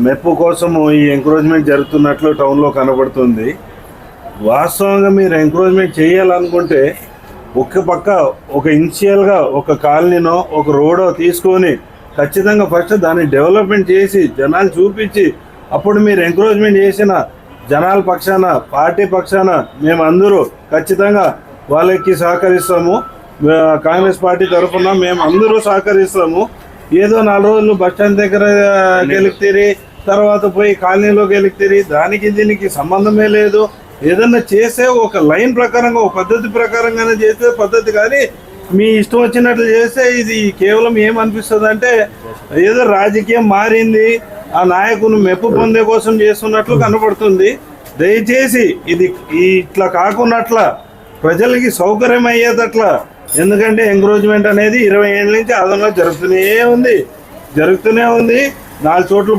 మెప్పు కోసం ఈ ఎంకరేజ్మెంట్ జరుగుతున్నట్లు టౌన్లో కనబడుతుంది. వాస్తవంగా మీరు ఎంకరేజ్మెంట్ చేయాలనుకుంటే ఒక పక్క ఒక ఇనిషియల్గా ఒక కాలనీనో ఒక రోడో తీసుకొని ఖచ్చితంగా ఫస్ట్ దాన్ని డెవలప్మెంట్ చేసి జనాలు చూపించి అప్పుడు మీరు ఎంకరేజ్మెంట్ చేసిన జనాల పక్షాన పార్టీ పక్షాన మేము అందరూ ఖచ్చితంగా వాళ్ళకి సహకరిస్తాము. కాంగ్రెస్ పార్టీ తరఫున మేము అందరూ సహకరిస్తాము. ఏదో 4 రోజులు బస్టాండ్ దగ్గర గెలికితిరి, తర్వాత పోయి కాలనీలో గెలికితిరి, దానికి దీనికి సంబంధమే లేదు. ఏదన్నా చేసే ఒక లైన్ ప్రకారంగా ఒక పద్ధతి ప్రకారంగానే చేసే పద్ధతి, కానీ మీ ఇష్టం వచ్చినట్లు చేస్తే ఇది కేవలం ఏమనిపిస్తుంది అంటే ఏదో రాజకీయం మారింది, ఆ నాయకుని మెప్పు పొందే కోసం చేస్తున్నట్లు కనపడుతుంది. దయచేసి ఇది ఇట్లా కాకున్నట్ల ప్రజలకి సౌకర్యం అయ్యేటట్లా, ఎందుకంటే ఎంకరేజ్మెంట్ అనేది 20 ఏళ్ళ నుంచి అదనంగా జరుగుతూనే ఉంది. 4 చోట్ల